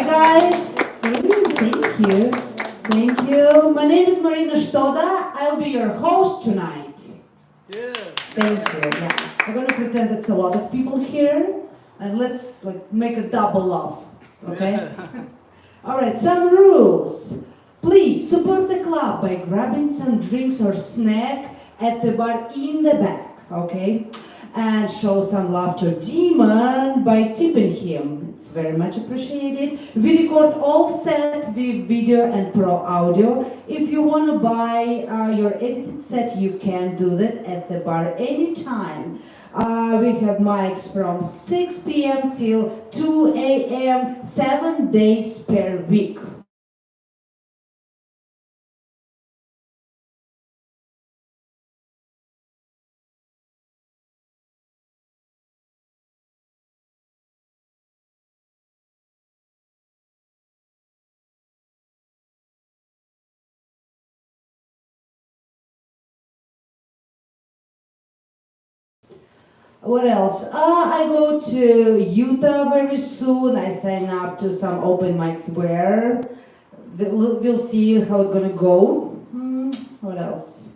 Hi guys. Thank you. Thank you. My name is Marina Shtoda. I'll be your host tonight. Yeah. Thank you. Yeah. I'm gonna pretend it's a lot of people here, and let's make a double laugh. Okay? All right. Some rules. Please support the club by grabbing some drinks or snack at the bar in the back. Okay? And show some love to Demon by tipping him. It's very much appreciated. We record all sets with video and pro audio. If you want to buy your edited set, you can do that at the bar anytime. We have mics from 6 p.m. till 2 a.m. 7 days per week. What else? I go to Utah very soon. I sign up to some open mics where we'll see how it's gonna go. What else?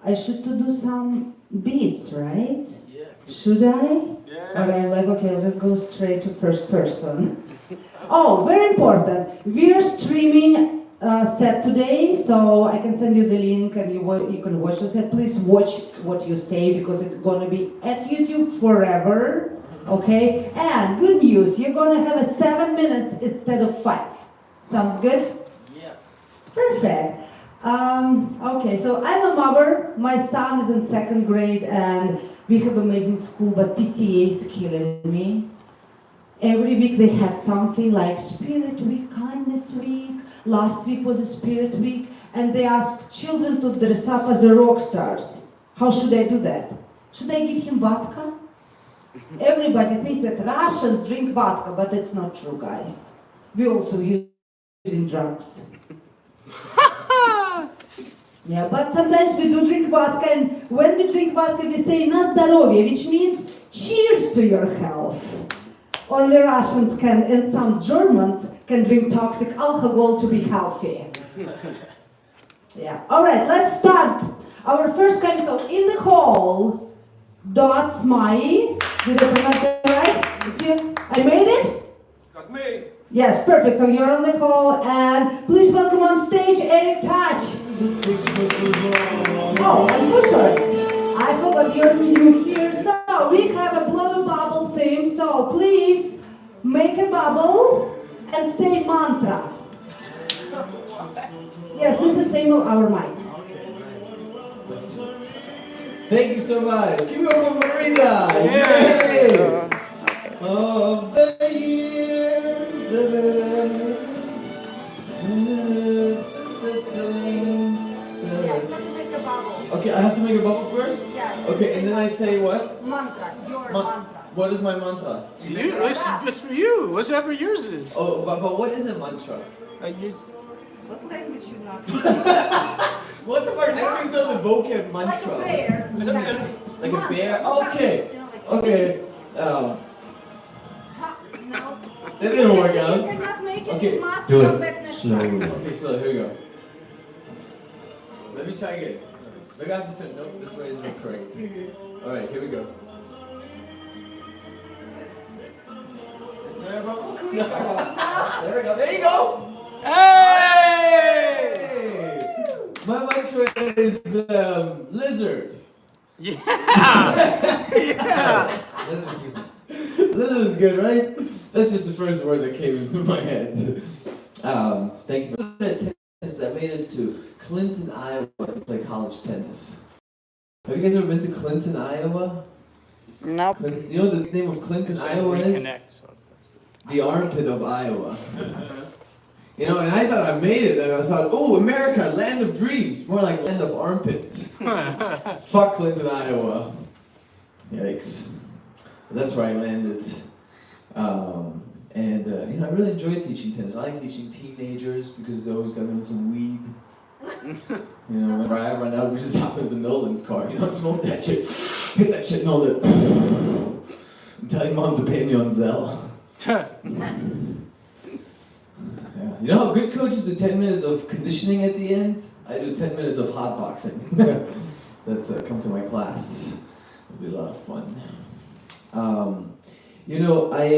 I should to do some beats, right? Yeah. Should I? Yes. Alright, okay, let's just go straight to first person. Oh, very important. We are streaming set today, so I can send you the link and you can watch the set. Please watch what you say because it's gonna be at YouTube forever, okay? And good news, you're gonna have a 7 minutes instead of 5. Sounds good? Yeah. Perfect. Okay, so I'm a mother. My son is in 2nd grade and we have amazing school, but PTA is killing me. Every week they have something like Spirit Week, Kindness Week. Last week was a Spirit Week, and they ask children to dress up as a rock stars. How should I do that? Should I give him vodka? Everybody thinks that Russians drink vodka, but it's not true, guys. We also using drugs. Yeah, but sometimes we do drink vodka, and when we drink vodka, we say "na zdоровье," which means cheers to your health. Only Russians can, and some Germans can drink toxic alcohol to be healthy. Yeah. All right, let's start. Our first concert in the hall. Dots Mai. Did I pronounce it right? It's you. I made it? That's me. Yes, perfect. So you're on the call, and please welcome on stage Eric Touch. Oh, I'm so sorry. I forgot you're new here. So we have a blow a bubble thing. So please make a bubble and say mantra. Yes, this is the name of our mic. Thank you so much. Give me up for Marina. Yeah. Yay. Of the year. Yeah, you have to make a bubble. Okay, I have to make a bubble first? Yeah. Okay, and then I say what? Mantra, your mantra. What is my mantra? It's for you. Whatever yours is. Oh, but what is a mantra? What language you not? What the fuck? I don't even know the vocab Like a mantra. bear. Like a bear? Okay. You know, like- Okay. No. That didn't work out. You cannot make it. Okay, You must do come it back next slowly. time. Okay, so here we go. Let me try again. Maybe I have to turn. Nope, this way is not correct. Alright, here we go. Is there a bubble? No. There we go. There you go! Hey! My mantra is lizard. Yeah. Yeah. Lizard is good, right? That's just the first word that came into my head. Thank you for that tennis. I made it to Clinton, Iowa to play college tennis. Have you guys ever been to Clinton, Iowa? Nope. Clinton, you know what the name of Clinton, Iowa is? The armpit of Iowa. You know, and I thought I made it, and I thought, oh, America, land of dreams. More like land of armpits. Fuck Clinton, Iowa. Yikes. But that's where I landed. You know, I really enjoy teaching tennis. I like teaching teenagers because they always got me on some weed. You know, whenever I run out, we just hop into Nolan's car. You know, smoke that shit. Hit that shit, Nolan. Tell your mom to pay me on Zelle. You know how good coaches do 10 minutes of conditioning at the end? I do 10 minutes of hot boxing. Let's come to my class. It'll be a lot of fun. You know, I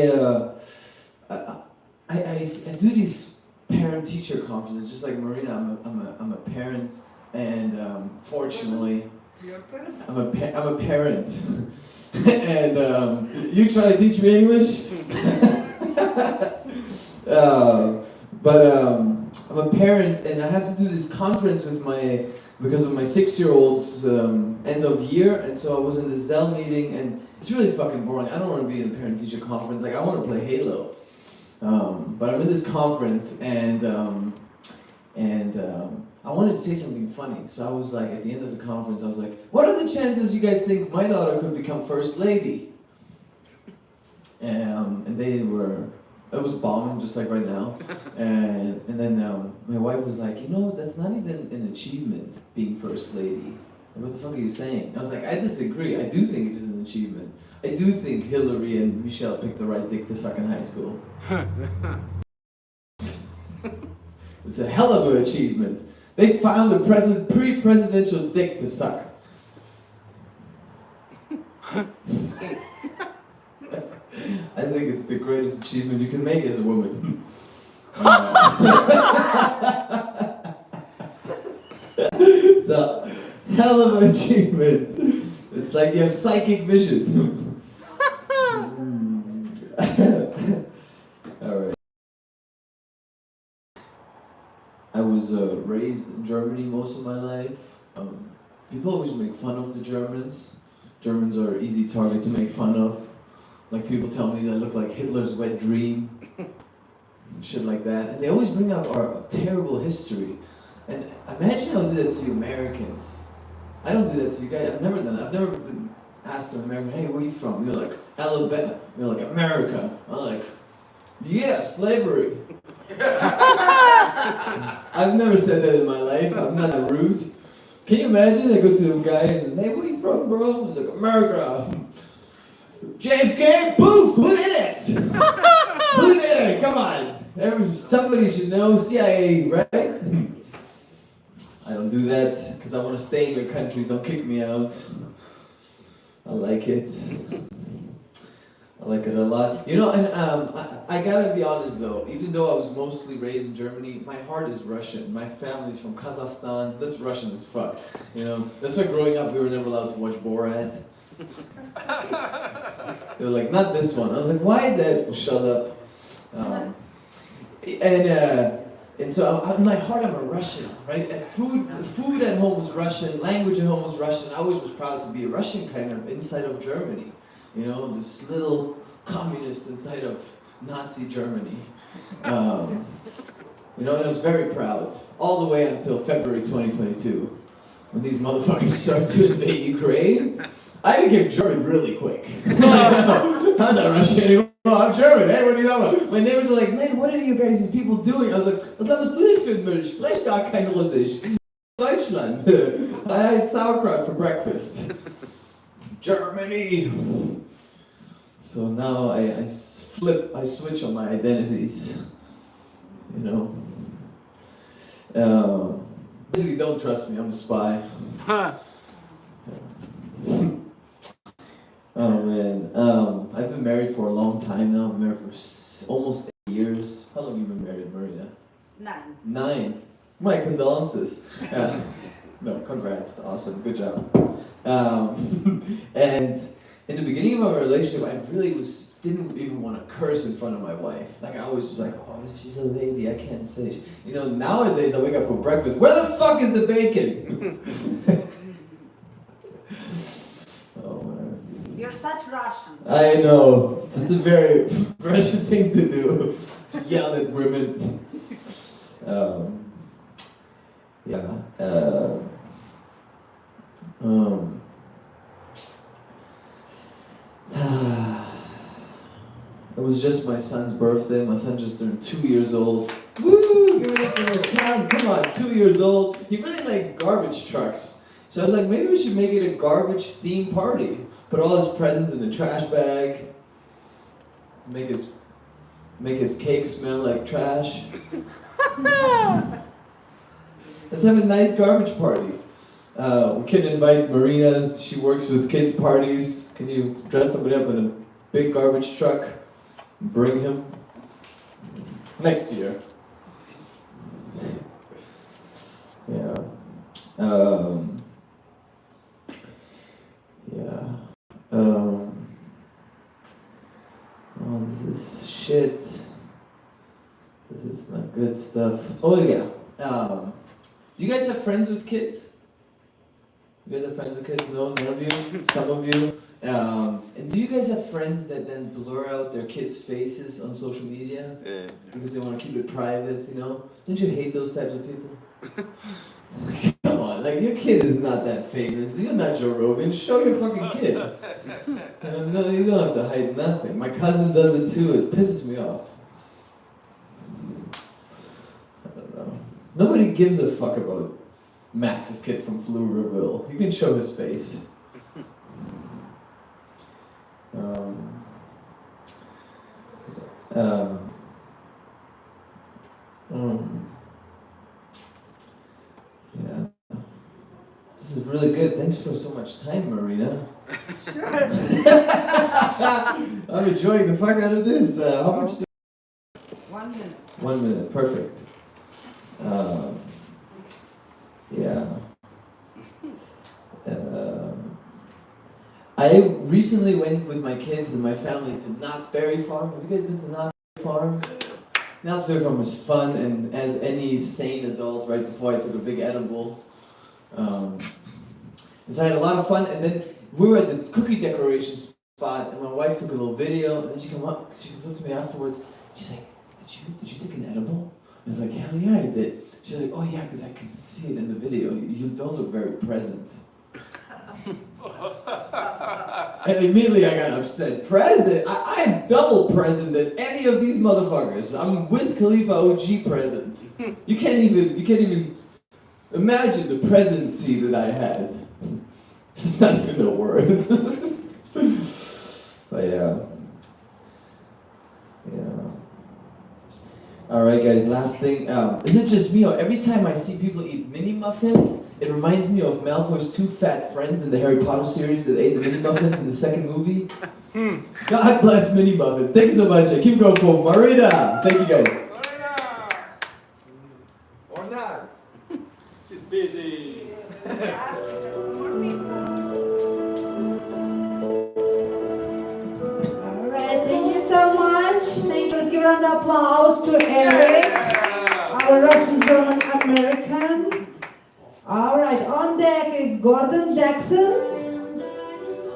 do these parent-teacher conferences, just like Marina. I'm a parent, and fortunately, I'm a parent. And you try to teach me English. I'm a parent, and I have to do this conference with because of my 6-year-old's end of year, and so I was in the Zell meeting, and it's really fucking boring. I don't want to be in a parent-teacher conference. Like, I want to play Halo. But I'm in this conference, and I wanted to say something funny. So I was like, at the end of the conference, I was like, what are the chances you guys think my daughter could become first lady? And they were, it was bombing just like right now. And then my wife was like, you know, that's not even an achievement, being first lady. What the fuck are you saying? I was like, I disagree. I do think it is an achievement. I do think Hillary and Michelle picked the right dick to suck in high school. It's a hell of an achievement. They found a pre-presidential dick to suck. I think it's the greatest achievement you can make as a woman. So, hell of an achievement. It's like you have psychic vision. Alright. I was raised in Germany most of my life. People always make fun of the Germans. Germans are an easy target to make fun of. Like, people tell me I look like Hitler's wet dream. Shit like that. And they always bring up our terrible history. And imagine I would do that to you Americans. I don't do that to you guys. I've never done that. I've never been asked an American, hey, where are you from? You're like, Alabama. You're like, America. I'm like, yeah, slavery. I've never said that in my life. I'm not that rude. Can you imagine? I go to a guy and, hey, where you from, bro? He's like, America. JFK? Poof! Who did it? Who did it? Come on. Somebody should know. CIA, right? I don't do that because I want to stay in your country. Don't kick me out. I like it. I like it a lot. You know, and I gotta be honest though, even though I was mostly raised in Germany, my heart is Russian. My family's from Kazakhstan. That's Russian as fuck. You know, that's why growing up we were never allowed to watch Borat. They were like, not this one. I was like, why that? Shut up. And so in my heart I'm a Russian, right? And food at home was Russian, language at home was Russian. I always was proud to be a Russian kind of inside of Germany. You know, this little communist inside of Nazi Germany. You know, and I was very proud. All the way until February 2022. When these motherfuckers started to invade Ukraine. I became German really quick. I'm not Russian anymore, I'm German. Hey, what are you talking about? My neighbors were like, man, what are you guys people doing? I was like, was hast du denn für ein Müll? Sprech gar kein Russisch. Deutschland. I had sauerkraut for breakfast. Germany. So now I switch on my identities. You know. Basically, don't trust me, I'm a spy. Oh man, I've been married for a long time now. I've been married for almost 8 years. How long have you been married, Marina? 9. 9. My condolences. No, congrats. Awesome. Good job. And in the beginning of our relationship, I really didn't even want to curse in front of my wife. Like, I always was like, oh, she's a lady. I can't say. You know, nowadays I wake up for breakfast. Where the fuck is the bacon? You're such Russian. I know. It's a very Russian thing to do. To yell at women. It was just my son's birthday. My son just turned 2 years old. Woo! Give it up for my son. Come on, 2 years old. He really likes garbage trucks. So I was like, maybe we should make it a garbage themed party. Put all his presents in the trash bag. Make his cake smell like trash. Let's have a nice garbage party. We can invite Marina. She works with kids' parties. Can you dress somebody up in a big garbage truck? Bring him next year. Yeah. Oh, this is shit. This is not good stuff. Oh yeah. Do you guys have friends with kids? You guys have friends with kids? No, none of you? Some of you? And do you guys have friends that then blur out their kids' faces on social media? Yeah. Because they want to keep it private, you know? Don't you hate those types of people? Come on, like your kid is not that famous. You're not Joe Rogan. Show your fucking kid. No, you don't have to hide nothing. My cousin does it too. It pisses me off. I don't know. Nobody gives a fuck about Max's kid from Pflugerville. You can show his face. Yeah. This is really good. Thanks for so much time, Marina. Sure. I'm enjoying the fuck out of this. How much? 1 minute. 1 minute. Perfect. Yeah. I recently went with my kids and my family to Knott's Berry Farm. Have you guys been to Knott's Berry Farm? Knott's Berry Farm was fun, and as any sane adult, right before I took a big edible. And so I had a lot of fun, and then we were at the cookie decoration spot, and my wife took a little video, and then she comes up to me afterwards. She's like, "Did you take an edible?" I was like, "Hell yeah, I did." She's like, "Oh yeah, because I can see it in the video. You don't look very present." And immediately I got upset. Present? I'm double present than any of these motherfuckers. I'm Wiz Khalifa OG present. You can't even imagine the presidency that I had. That's not even a word. But yeah. Alright guys, last thing. Is it just me, or every time I see people eat mini muffins, it reminds me of Malfoy's two fat friends in the Harry Potter series that ate the mini muffins in the second movie? God bless mini muffins. Thank you so much. Keep going for Marina. Thank you guys. Marina! Or not. She's busy. Alright, thank you so much. Let's give a round of applause to Eric, our Russian-German American. Alright, on deck is Gordon Jackson.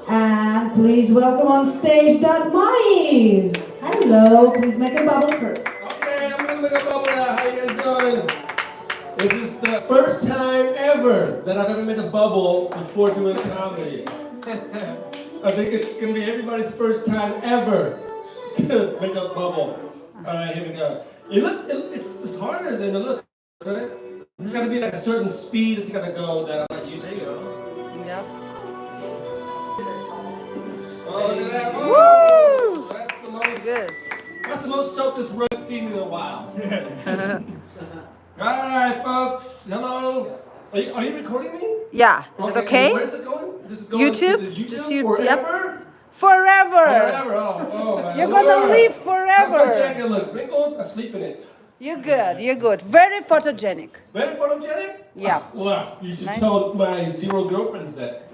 And please welcome on stage Doug Myers. Hello, please make a bubble first. Okay, I'm gonna make a bubble now. How you guys doing? This is the first time ever that I've ever made a bubble before doing comedy. I think it's gonna be everybody's first time ever to make a bubble. Alright, here we go. It's harder than it looks, right? There's gotta be like a certain speed that you gotta go that I'm not used to. Yep. Oh, look at that. Woo! That's the most soap this room's seen in a while. Alright, folks. Hello. Are you recording me? Yeah, is it okay? Where is this going? This is going YouTube? to the YouTube Just you, forever? yep. Forever! Forever, oh my You're Lord. gonna live How's my forever. jacket look? Wrinkled? I sleep in it. You're good. Very photogenic. Very photogenic? Yeah. Well, you should Nice. tell my 0 girlfriends that.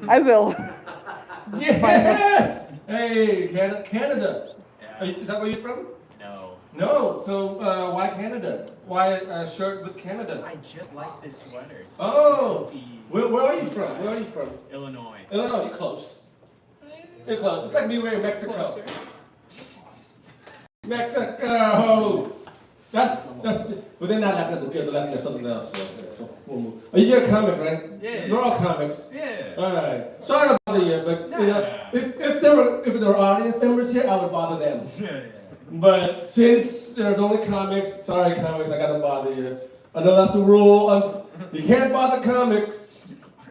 I will. Yes! Hey, Canada. Is that where you're from? No. No. So why Canada? Why a shirt with Canada? I just like this sweater. It's Oh, comfy. where are you from? Where are you from? Illinois. Illinois, you're close. You're close. It's like me wearing Mexico. Mexico! That's, but they're not laughing at the joke, they're laughing at something else. So we'll move. Oh, you're a comic, right? Yeah. We're all comics. Yeah. Alright. Sorry to bother you, but you know, if there were audience members here, I would bother them. But since there's only comics, sorry comics, I gotta bother you. I know that's a rule. You can't bother comics.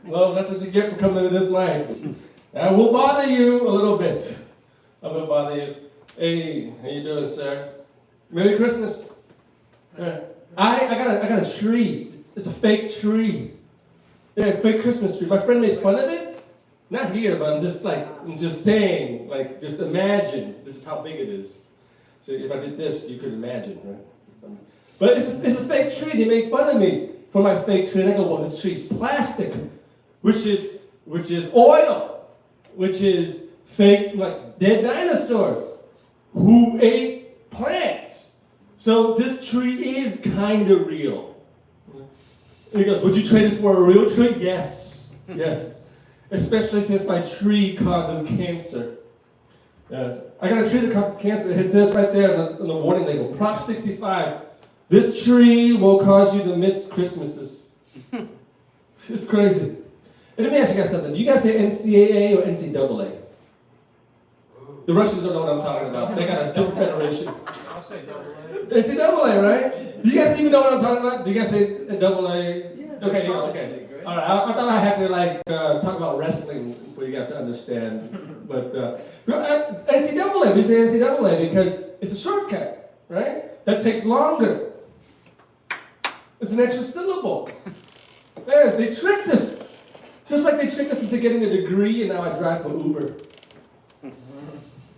Well, that's what you get for coming to this mic. I will bother you a little bit. I will bother you. Hey, how you doing, sir? Merry Christmas. I got a tree. It's a fake tree. Yeah, fake Christmas tree. My friend makes fun of it. Not here, but I'm just saying, like, just imagine. This is how big it is. So if I did this, you could imagine, right? But it's a fake tree. They make fun of me for my fake tree. And I go, well, this tree's plastic, which is oil, which is fake, like dead dinosaurs who ate plants. So this tree is kind of real. And he goes, would you trade it for a real tree? Yes, yes. Especially since my tree causes cancer. I got a tree that causes cancer. It says right there on the warning label, Prop 65, this tree will cause you to miss Christmases. It's crazy. And let me ask you guys something. You guys say NCAA or NCAA? The Russians don't know what I'm talking about. They got a different federation. I'll say double A. NCAA, right? Do you guys even know what I'm talking about? Do you guys say AA? Yeah. Okay, yeah, okay. All right, I thought I had to talk about wrestling for you guys to understand. But NCAA, we say NCAA because it's a shortcut, right? That takes longer. It's an extra syllable. Yes, they tricked us. Just like they tricked us into getting a degree and now I drive for Uber.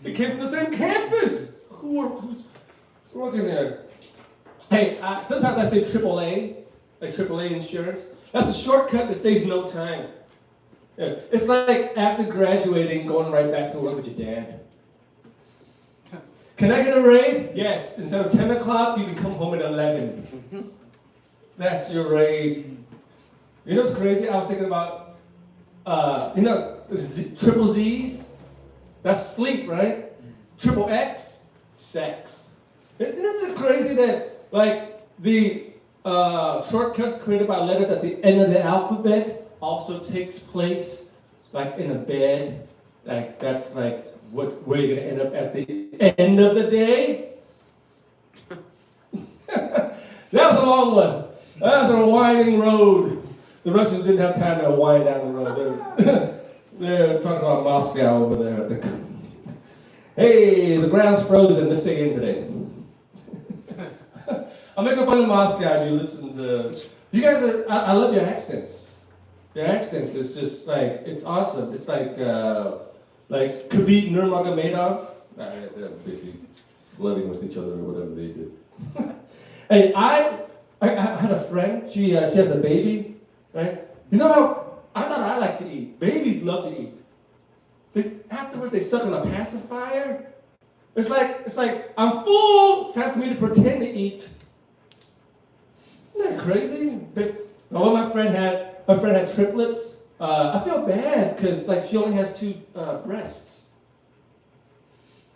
They came from the same campus. Who's working there? Hey, sometimes I say AAA, like AAA insurance. That's a shortcut that saves no time. Yes. It's like after graduating, going right back to work with your dad. Can I get a raise? Yes. Instead of 10 o'clock, you can come home at 11. That's your raise. You know what's crazy? I was thinking about, triple Z's? That's sleep, right? Triple X? Sex. Isn't it crazy that, like, the shortcuts created by letters at the end of the alphabet also takes place, like, in a bed? Like, that's, like, where you're going to end up at the end of the day? That was a long one. That was a winding road. The Russians didn't have time to wind down the road. They're talking about Moscow over there. Hey, the ground's frozen. Let's stay in today. I'll make up fun of Moscow if you listen to... You guys are... I love your accents. Your accents, it's just like... It's awesome. It's like Khabib Nurmagomedov. They're busy flirting with each other or whatever they did. Hey, I had a friend. She has a baby, right? You know how... I thought I like to eat. Babies love to eat. Afterwards, they suck on a pacifier. It's like I'm full. It's time for me to pretend to eat. Isn't that crazy? My friend had triplets. I feel bad because like she only has 2 breasts.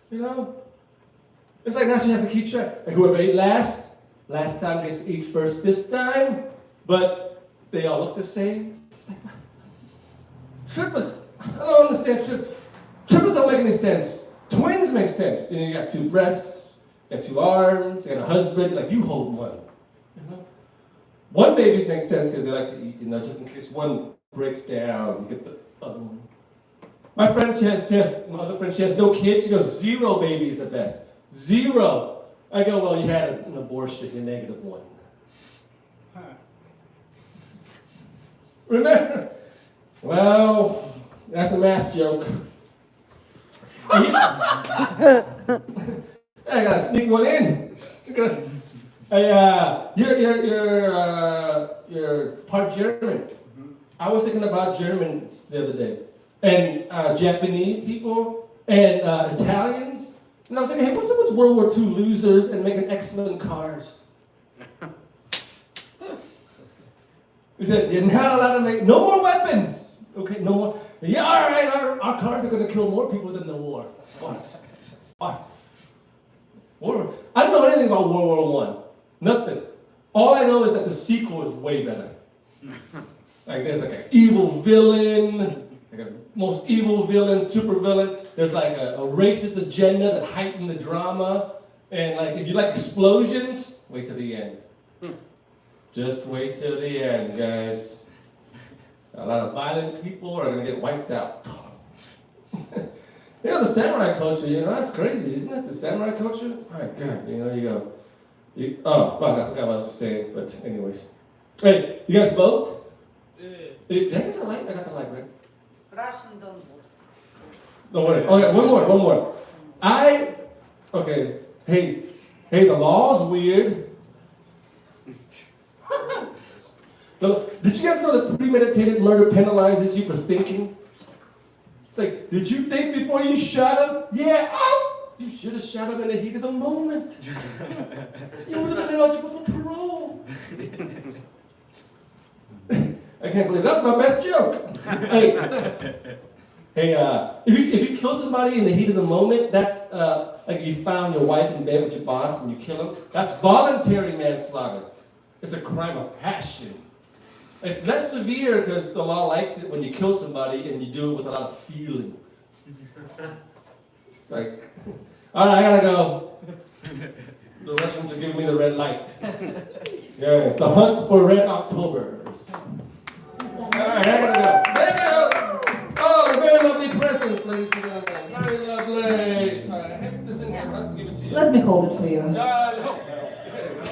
You know, it's like now she has to keep track. Like whoever ate last time gets to eat first this time. But they all look the same. It's like, triplets. I don't understand triplets don't make any sense. Twins make sense. You got 2 breasts, you got 2 arms, you got a husband, like you hold one. You know? One babies make sense because they like to eat, just in case one breaks down, you get the other one. My other friend, she has no kids. She goes, 0 babies the best. 0. I go, well, you had an abortion, you're -1. Huh. Remember? Well, that's a math joke. I gotta sneak one in. You're part German. I was thinking about Germans the other day, and Japanese people, and Italians. And I was thinking, hey, what's up with World War II losers and making excellent cars? He said, you're not allowed to make no more weapons. Okay, no more. Yeah, all right, our cars are going to kill more people than the war. What? War? I don't know anything about World War I. Nothing. All I know is that the sequel is way better. Like there's like an evil villain, like a most evil villain, super villain. There's like a racist agenda that heightened the drama. And like if you like explosions, wait till the end. Just wait till the end, guys. A lot of violent people are going to get wiped out. The samurai culture, that's crazy, isn't it? The samurai culture? My God, you Oh, fuck, I forgot what I was saying, but anyways. Hey, you guys vote? Did I get the light? I got the light, right? Russian don't vote. Don't worry. Okay, one more. Okay, hey, the law's weird. Did you guys know that premeditated murder penalizes you for thinking? It's like, did you think before you shot him? Yeah, you should have shot him in the heat of the moment. You would have been eligible for parole. I can't believe that's my best joke. Hey, if you kill somebody in the heat of the moment, that's like if you found your wife in bed with your boss and you kill him, that's voluntary manslaughter. It's a crime of passion. It's less severe because the law likes it when you kill somebody and you do it with a lot of feelings. It's like, all right, I gotta go. The Russians are giving me the red light. Yes, the hunt for Red Octobers. All right, I gotta go. Thank you. Oh, a very lovely present, ladies and gentlemen. Very lovely. All right, I have this in here. I'll just give it to you. Let me hold it for you. No.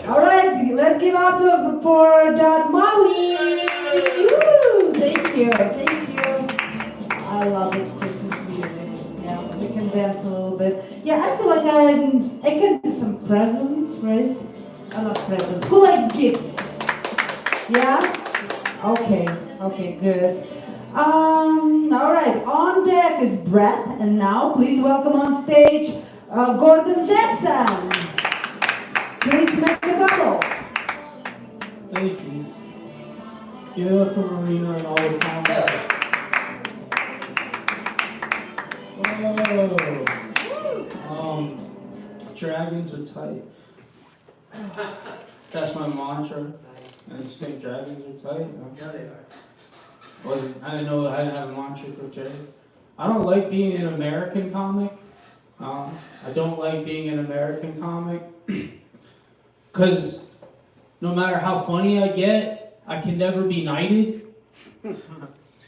All right, let's give up for Dad Maui. Woo! Thank you. I love this Christmas music. Yeah, we can dance a little bit. Yeah, I feel like I can do some presents, right? I love presents. Who likes gifts? Yeah? Okay, good. All right, on deck is Brett, and now please welcome on stage Gordon Jackson. Please make the bubble. Thank you. Give it up for Marina and all the comments. Whoa. Dragons are tight. That's my mantra. I just think dragons are tight. Yeah, they are. I didn't know I didn't have a mantra for Jay. I don't like being an American comic. I don't like being an American comic. Because no matter how funny I get, I can never be knighted.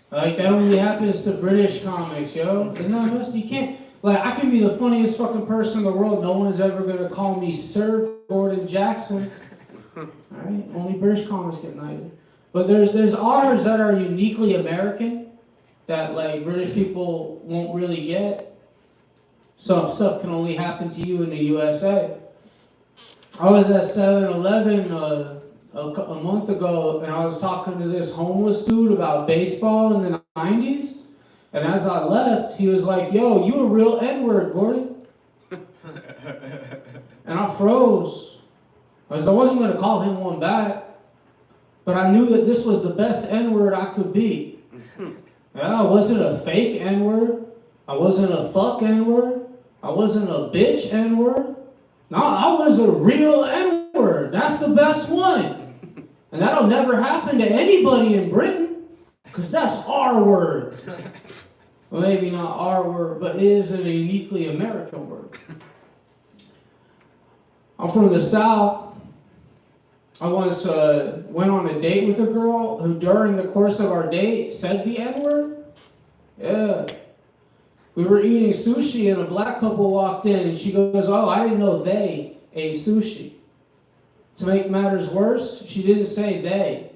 Like, that only happens to British comics, yo. Isn't that messed? You can't, like, I can be the funniest fucking person in the world. No one's ever going to call me Sir Gordon Jackson. Alright? Only British comics get knighted. But there's honors that are uniquely American that, like, British people won't really get. Some stuff can only happen to you in the USA. I was at 7-Eleven a month ago, and I was talking to this homeless dude about baseball in the 90s. And as I left, he was like, yo, you a real N-word, Gordon. And I froze. I wasn't going to call him one back, but I knew that this was the best N-word I could be. Yeah, I wasn't a fake N-word. I wasn't a fuck N-word. I wasn't a bitch N-word. No, I was a real N-word. That's the best one. And that'll never happen to anybody in Britain, because that's our word. Well, maybe not our word, but it is a uniquely American word. I'm from the South. I once went on a date with a girl who, during the course of our date, said the N-word. Yeah. We were eating sushi and a black couple walked in and she goes, oh, I didn't know they ate sushi. To make matters worse, she didn't say they.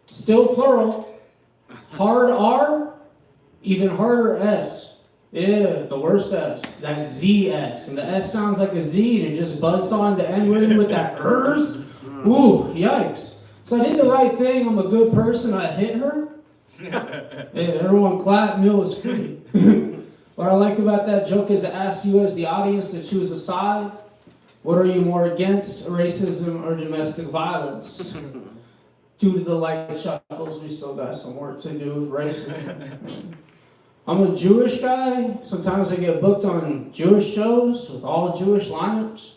Still plural. Hard R, even harder S. Yeah, the worst S. That Z-S. And the S sounds like a Z and it just buzzed on the N-word with that ers. Ooh, yikes. So I did the right thing. I'm a good person. I hit her. Yeah, everyone clap. Meal was free. What I like about that joke is it asks you as the audience to choose a side. What are you more against, racism or domestic violence? Due to the light chuckles, we still got some work to do with racism. I'm a Jewish guy. Sometimes I get booked on Jewish shows with all Jewish lineups.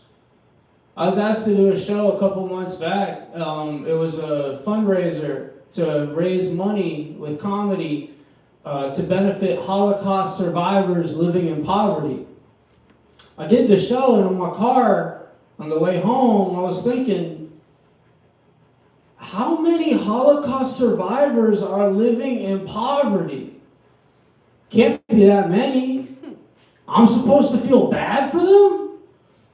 I was asked to do a show a couple months back. It was a fundraiser to raise money with comedy to benefit Holocaust survivors living in poverty. I did the show, and in my car on the way home, I was thinking, how many Holocaust survivors are living in poverty? Can't be that many. I'm supposed to feel bad for them?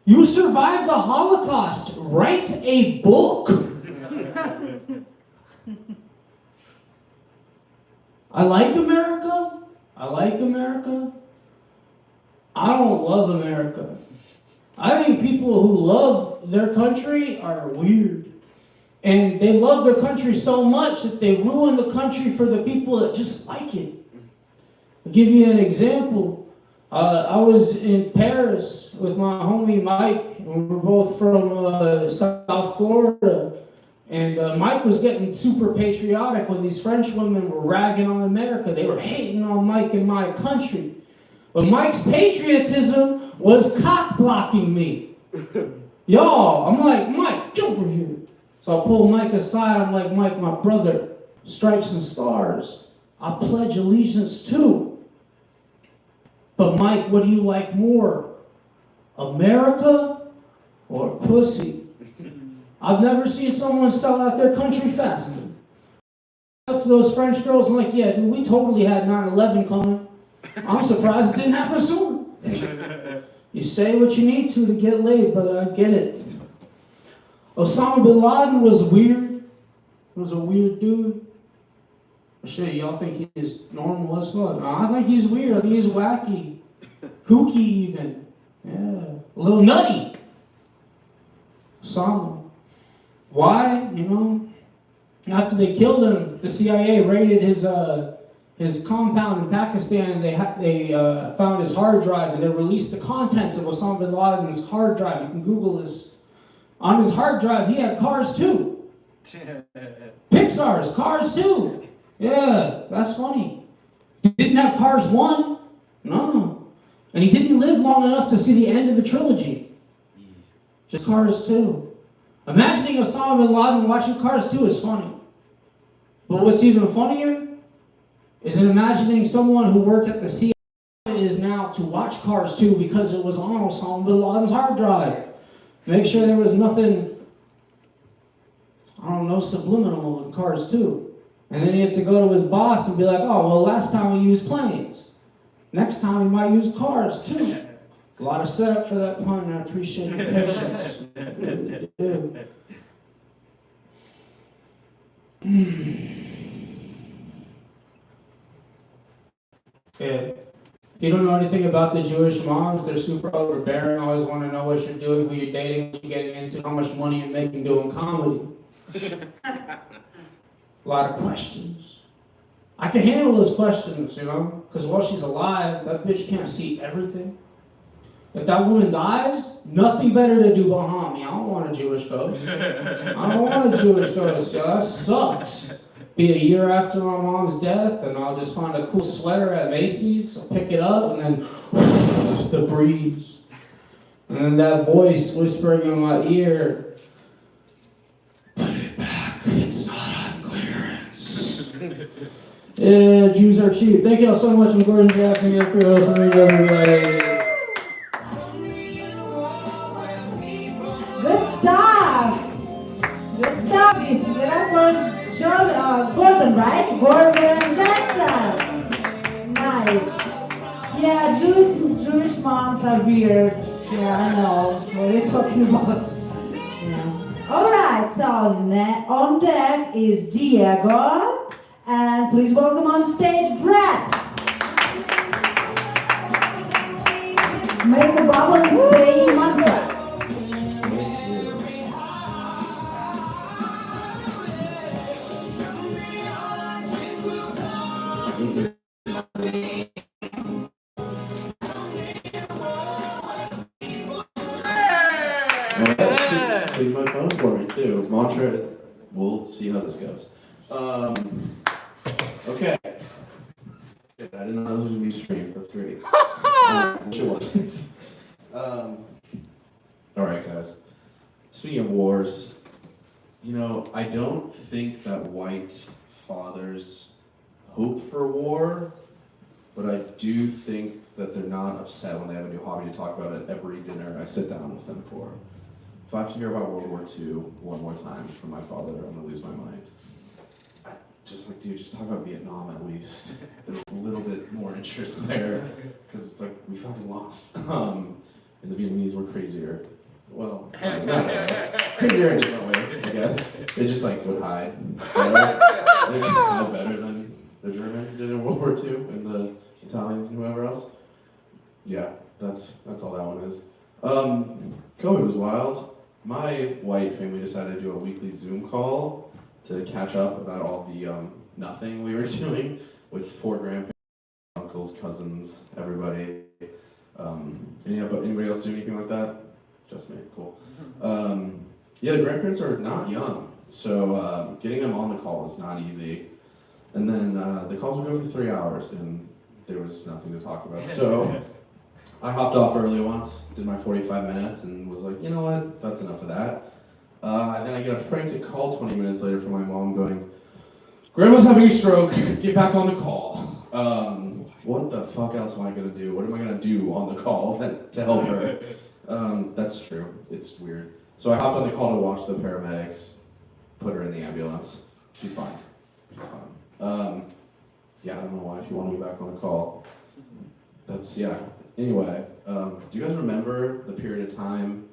You survived the Holocaust. Write a book. I like America. I like America. I don't love America. I think people who love their country are weird. And they love their country so much that they ruin the country for the people that just like it. I'll give you an example. I was in Paris with my homie Mike, and we're both from South Florida. And Mike was getting super patriotic when these French women were ragging on America. They were hating on Mike and my country. But Mike's patriotism was cock-blocking me. Y'all, I'm like, Mike, get over here. So I pull Mike aside. I'm like, Mike, my brother, stripes and stars, I pledge allegiance to. But Mike, what do you like more? America or pussy? I've never seen someone sell out their country faster. Up to those French girls, I'm like, yeah, dude, we totally had 9/11 coming. I'm surprised it didn't happen sooner. You say what you need to get laid, but I get it. Osama bin Laden was weird. He was a weird dude. Shit, y'all think he's normal as fuck? No, I think he's weird. I think he's wacky. Kooky even. Yeah. A little nutty. Osama. Why? You know, after they killed him, the CIA raided his compound in Pakistan, and they found his hard drive, and they released the contents of Osama bin Laden's hard drive. You can Google this. On his hard drive, he had Cars 2. Pixar's Cars 2. Yeah, that's funny. He didn't have Cars 1. No. And he didn't live long enough to see the end of the trilogy. Just Cars 2. Imagining Osama bin Laden watching Cars 2 is funny. But what's even funnier is imagining someone who worked at the CIA is now to watch Cars 2 because it was on Osama bin Laden's hard drive. Make sure there was nothing, I don't know, subliminal in Cars 2. And then he had to go to his boss and be like, oh, well, last time we used planes. Next time we might use cars, too. A lot of setup for that pun, and I appreciate your patience. I really do. Yeah. If you don't know anything about the Jewish moms, they're super overbearing, always want to know what you're doing, who you're dating, what you're getting into, how much money you're making doing comedy. A lot of questions. I can handle those questions, you know, because while she's alive, that bitch can't see everything. If that woman dies, nothing better to do behind me. I don't want a Jewish ghost. I don't want a Jewish ghost, yo. That sucks. Be a year after my mom's death, and I'll just find a cool sweater at Macy's, I'll pick it up, and then the breeze. And then that voice whispering in my ear, put it back, it's not on clearance. Yeah, Jews are cheap. Thank you all so much. I'm Gordon Jackson here for your host, everybody. Good stuff. Good stuff. That's for Gordon, right? Gordon Jackson. Nice. Yeah, Jewish moms are weird. Yeah, I know. What are you talking about? Yeah. All right. So on deck is Diego, and please welcome on stage Brett. Make the bubble and say mantra. Leave my phone for me too. Mantra is, we'll see how this goes. Okay. I didn't know this was going to be streamed. That's great. Wish it wasn't. Alright, guys. Speaking of wars, you know, I don't think that white fathers hope for war, but I do think that they're not upset when they have a new hobby to talk about at every dinner I sit down with them for. If I have to hear about World War II one more time from my father, I'm going to lose my mind. Just like, dude, just talk about Vietnam at least. There's a little bit more interest there, because it's like, we fucking lost. And the Vietnamese were crazier. well, not really. Crazier in different ways, I guess. They just like would hide better. They just hide better than the Germans did in World War II and the Italians and whoever else. Yeah, that's all that one is. COVID was wild. My wife and we decided to do a weekly Zoom call to catch up about all the nothing we were doing with 4 grandparents, uncles, cousins, everybody. Anybody else do anything like that? Just me, cool. Yeah, the grandparents are not young, so getting them on the call was not easy. And then the calls would go for 3 hours, and there was nothing to talk about. So I hopped off early once, did my 45 minutes, and was like, you know what, that's enough of that. And then I get a frantic call 20 minutes later from my mom going, Grandma's having a stroke, get back on the call. What the fuck else am I gonna do? What am I gonna do on the call to help her? That's true, it's weird. So I hopped on the call to watch the paramedics put her in the ambulance. She's fine, she's fine. Yeah, I don't know why she wanted me back on the call. Yeah. Anyway, do you guys remember the period of time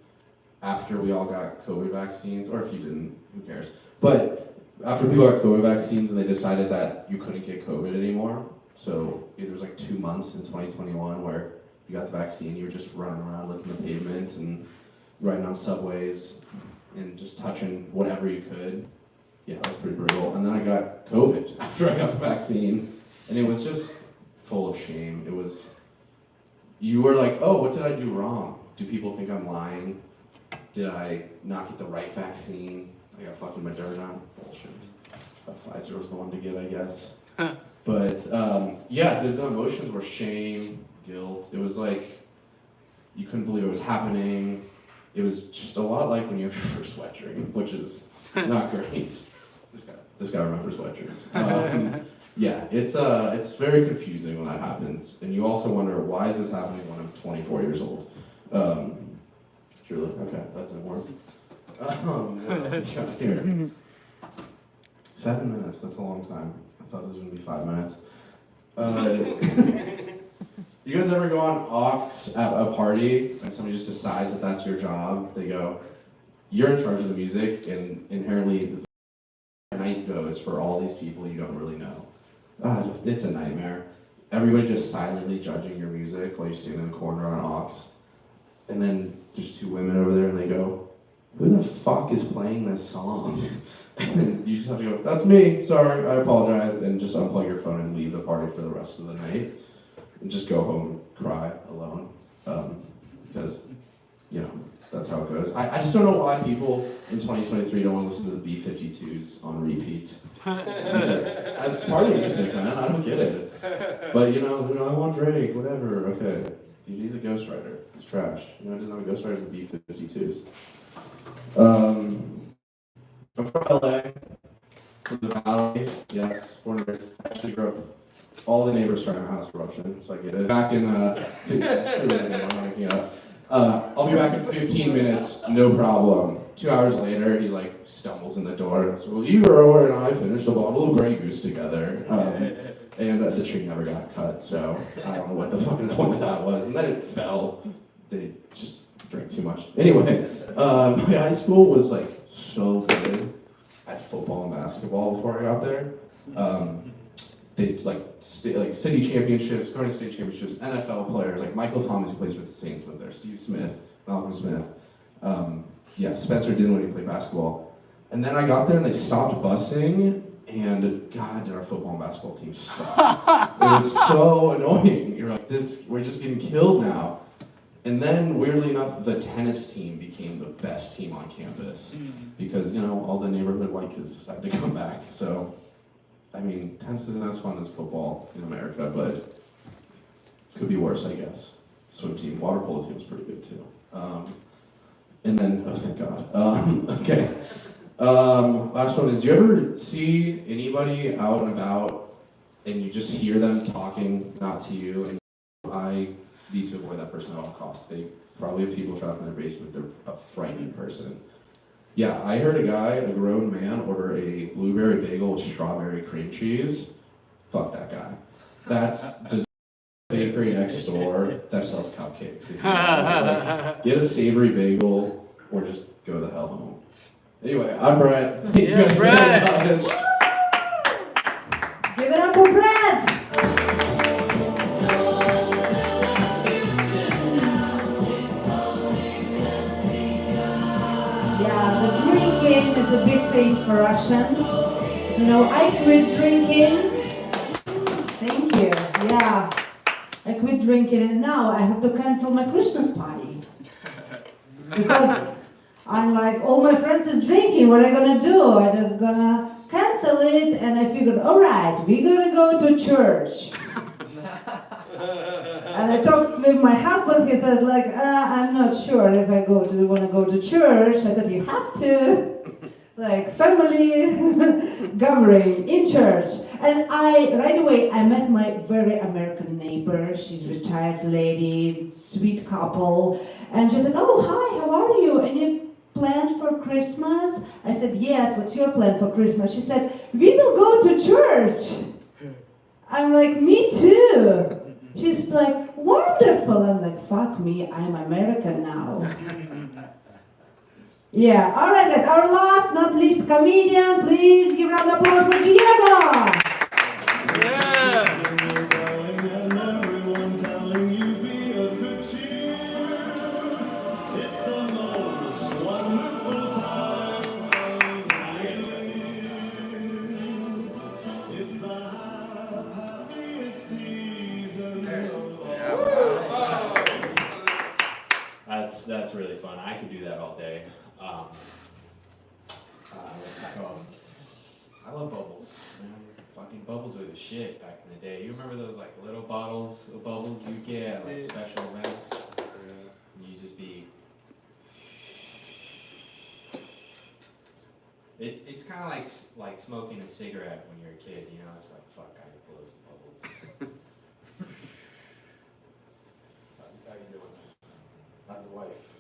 after we all got COVID vaccines? Or if you didn't, who cares? But after people got COVID vaccines and they decided that you couldn't get COVID anymore, so there was like 2 months in 2021 where you got the vaccine, you were just running around licking the pavement and riding on subways and just touching whatever you could. Yeah, that was pretty brutal. And then I got COVID after I got the vaccine, and it was just full of shame. You were like, oh, what did I do wrong? Do people think I'm lying? Did I not get the right vaccine? I got fucking Moderna. Bullshit. Pfizer was the one to get, I guess. But yeah, the emotions were shame, guilt. It was like, you couldn't believe it was happening. It was just a lot like when you have your first wet dream, which is not great. This guy remembers wet dreams. Yeah, it's very confusing when that happens, and you also wonder, why is this happening when I'm 24 years old? Truly, okay, that didn't work. What else we got here? 7 minutes, that's a long time. I thought this was gonna be 5 minutes. You guys ever go on aux at a party and somebody just decides that that's your job? They go, you're in charge of the music, and inherently the night goes for all these people you don't really know. It's a nightmare. Everybody just silently judging your music while you're standing in the corner on aux. And then there's 2 women over there and they go, who the fuck is playing this song? And you just have to go, that's me, sorry, I apologize, and just unplug your phone and leave the party for the rest of the night. And just go home and cry alone. Because, that's how it goes. I just don't know why people in 2023 don't want to listen to the B-52s on repeat. Because it's party music, man. I don't get it. But I want Drake, whatever. Okay, he's a ghostwriter. It's trash. It doesn't have a ghostwriter. It's the B-52s. I'm from LA, from the Valley. Yes, born there. I actually grew up. All the neighbors trying to house eruption, so I get it. Back in, I'll be back in 15 minutes, no problem. 2 hours later, he's like, stumbles in the door. So, well, Euro and I finished a bottle of Grey Goose together. And the tree never got cut, so I don't know what the fucking point of that was. And then it fell. They just drank too much. Anyway, my high school was like so good at football and basketball before I got there. They city championships, Garden State championships, NFL players like Michael Thomas, who plays for the Saints, went there. Steve Smith, Malcolm Smith. Spencer Dinwiddie played basketball. And then I got there and they stopped busing, and God, did our football and basketball team suck. It was so annoying. You're like, we're just getting killed now. And then, weirdly enough, the tennis team became the best team on campus because all the neighborhood white kids decided to come back. So. Tennis isn't as fun as football in America, but it could be worse, I guess. Swim team, water polo team is pretty good too. And then, oh thank God. Okay. Last one is, do you ever see anybody out and about and you just hear them talking, not to you, and I need to avoid that person at all costs. They probably have people trapped in their basement. They're a frightening person. Yeah, I heard a grown man, order a blueberry bagel with strawberry cream cheese. Fuck that guy. That's the bakery next door that sells cupcakes. Get a savory bagel or just go the hell home. Anyway, I'm Brett. Thank you Yeah, guys Brett. very much. Give it up for Brett! Yeah, the drinking is a big thing for Russians. You know, I quit drinking. Thank you. Yeah, I quit drinking and now I have to cancel my Christmas party. Because I'm like, all my friends is drinking, what am I gonna do? I'm just gonna cancel it, and I figured, all right, we're gonna go to church. And I talked with my husband, he said like, I'm not sure if I wanna go to church. I said, you have to. Like family gathering in church. And right away, I met my very American neighbor. She's a retired lady, sweet couple. And she said, oh, hi, how are you? Any plans for Christmas? I said, yes, what's your plan for Christmas? She said, we will go to church. I'm like, me too. She's like, wonderful. I'm like, fuck me, I'm American now. Yeah, all right, guys. Our last, not least, comedian. Please give a round of applause for Diego. Yeah. That's really fun. I could do that all day. What's it called? I love bubbles. Man, fucking bubbles were the shit back in the day. You remember those like little bottles of bubbles you get at like special events? And you just be. It's kind of like smoking a cigarette when you're a kid. You know, it's like fuck, I can blow some bubbles. How you doing? How's the wife?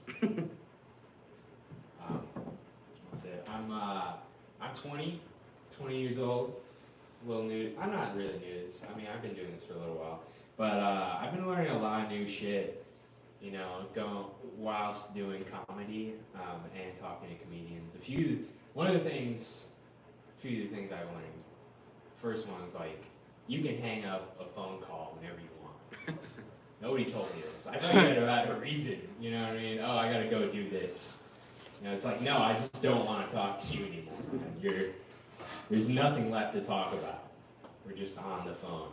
That's it. I'm 20 years old. A little new. I'm not really new to this. I mean, I've been doing this for a little while, but I've been learning a lot of new shit. You know, whilst doing comedy and talking to comedians. A few of the things I've learned. First one is like you can hang up a phone call whenever you want. Nobody told me this. I figured it out for a reason. You know what I mean? Oh, I gotta go do this. You know, it's like, no, I just don't want to talk to you anymore. Man. There's nothing left to talk about. We're just on the phone.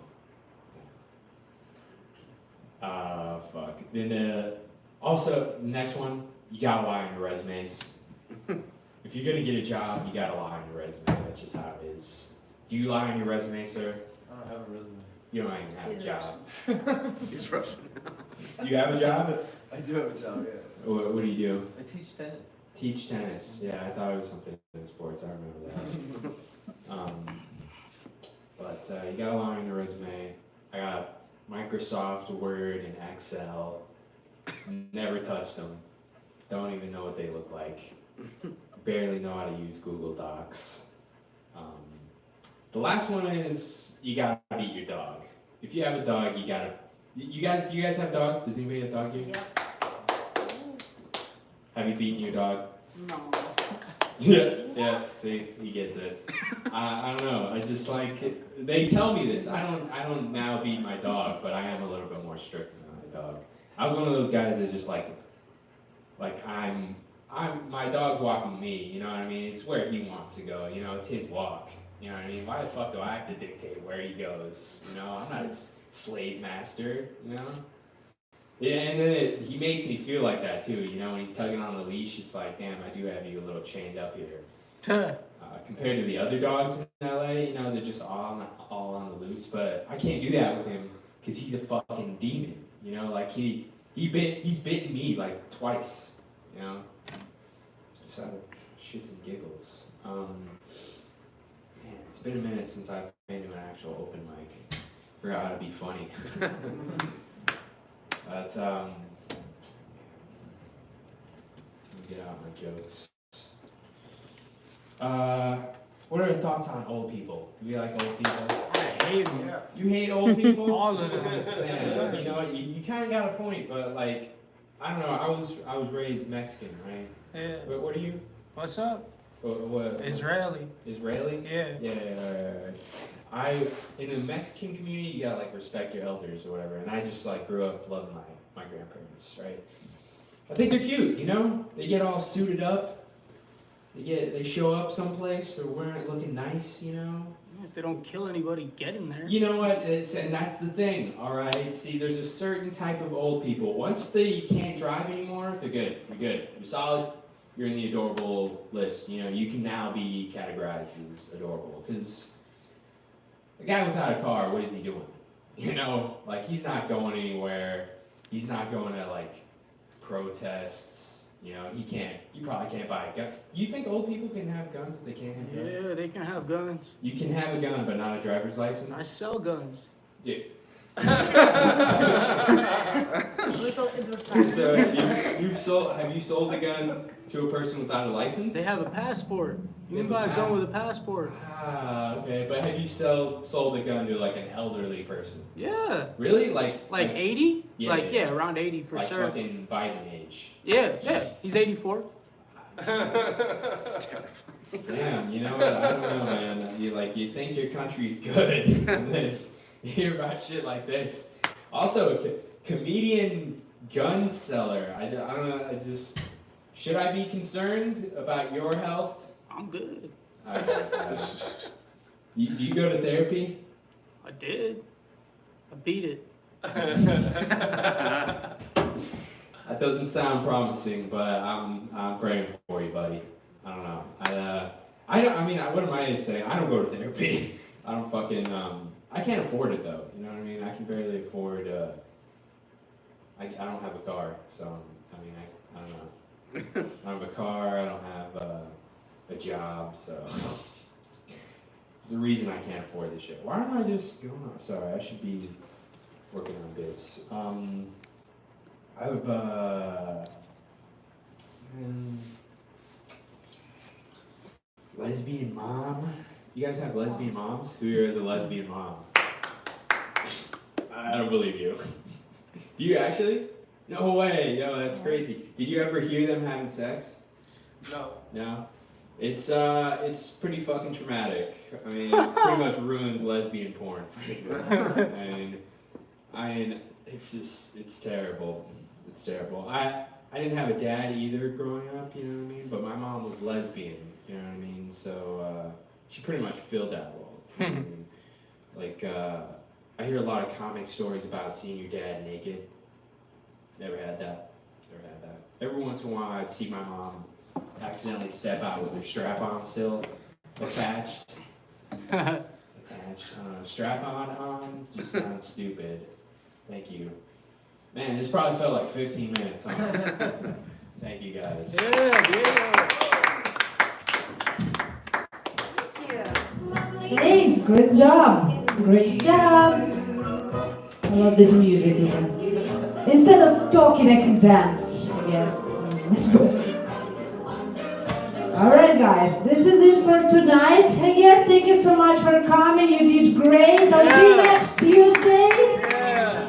Fuck. Then also, next one, you gotta lie on your resumes. If you're gonna get a job, you gotta lie on your resume. That's just how it is. Do you lie on your resume, sir? I don't have a resume. You don't even have a job. He's Russian. You have a job? I do have a job, yeah. What do you do? I teach tennis. Teach tennis. Yeah, I thought it was something in sports. I remember that. But you gotta lie on your resume. I got Microsoft Word and Excel. Never touched them. Don't even know what they look like. Barely know how to use Google Docs. The last one is you gotta beat your dog. If you have a dog, you gotta. Do you guys have dogs? Does anybody have a dog here? Yep. Have you beaten your dog? No. Yeah. See, he gets it. I don't know. I just like they tell me this. I don't now beat my dog, but I am a little bit more strict than my dog. I was one of those guys that just like my dog's walking me. You know what I mean? It's where he wants to go. You know, it's his walk. You know what I mean? Why the fuck do I have to dictate where he goes? You know, I'm not his slave master. You know. Yeah, and then he makes me feel like that too, you know, when he's tugging on the leash, it's like, damn, I do have you a little chained up here. Compared to the other dogs in LA, you know, they're just all on the loose, but I can't do that with him because he's a fucking demon, you know, like he's bitten me like twice, you know, just out of shits and giggles. Man, it's been a minute since I've been to an actual open mic. Forgot how to be funny. But, let me get out my jokes. What are your thoughts on old people? Do you like old people? I hate them. You hate old people? All of them. Man, you know, you kind of got a point, but like, I don't know. I was raised Mexican, right? Yeah. What are you? What's up? What? Israeli. Israeli? Yeah. Right. In the Mexican community, you gotta like respect your elders or whatever. And I just like grew up loving my grandparents, right? I think they're cute, you know? They get all suited up. They show up someplace. They're looking nice, you know? If they don't kill anybody, get in there. You know what? And that's the thing, all right? See, there's a certain type of old people. Once they can't drive anymore, they're good. You're good. You're solid. You're in the adorable list. You know, you can now be categorized as adorable. Because a guy without a car, what is he doing? You know, like he's not going anywhere. He's not going to like protests. You know, you probably can't buy a gun. You think old people can have guns if they can't have guns? Yeah, they can have guns. You can have a gun, but not a driver's license? I sell guns. Dude. Little advertising. So have you sold a gun to a person without a license? They have a passport. You They can have buy a a gun with a passport. Ah, okay. But have you sold a gun to like an elderly person? Yeah. Really? Like 80? Yeah, yeah. Around 80 for like sure. fucking Biden age. Yeah. He's 84. Damn, you know what? I don't know, man. You think your country's good, and then you hear about shit like this. Also, comedian gun seller. I don't know. Should I be concerned about your health? I'm good. Do you go to therapy? I did. I beat it. That doesn't sound promising, but I'm praying for you, buddy. I don't know. What am I to say? I don't go to therapy. I don't fucking. I can't afford it though. You know what I mean? I can barely afford. I don't have a car, so I don't know. I don't have a car. I don't have a job, so there's a reason I can't afford this shit. Why am I just going on? Sorry, I should be working on bits. I have lesbian mom. You guys have lesbian moms? Who here has a lesbian mom? I don't believe you. Do you actually? No way. Yo, that's crazy. Did you ever hear them having sex? No. No? It's pretty fucking traumatic. I mean, it pretty much ruins lesbian porn. It's terrible. It's terrible. I didn't have a dad either growing up, you know what I mean? But my mom was lesbian, you know what I mean? So she pretty much filled that role. You know what I mean? Like, I hear a lot of comic stories about seeing your dad naked. Never had that. Every once in a while, I'd see my mom accidentally step out with her strap-on still attached. Strap-on just sounds stupid. Thank you. Man, this probably felt like 15 minutes, huh? Thank you, guys. Thanks, great job. Great job. I love this music. Instead of talking, I can dance. Yes. Let's go. Alright guys, this is it for tonight. I guess thank you so much for coming. You did great. I'll see you next Tuesday.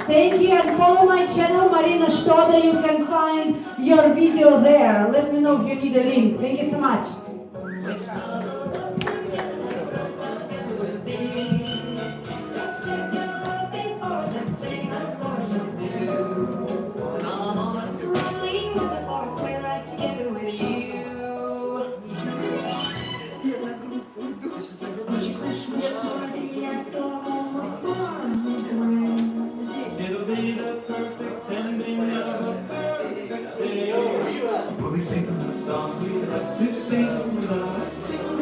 Thank you, and follow my channel, Marina Shtoda. You can find your video there. Let me know if you need a link. Thank you so much. It'll be the perfect ending of a perfect day. We'll be singing the song we love to sing.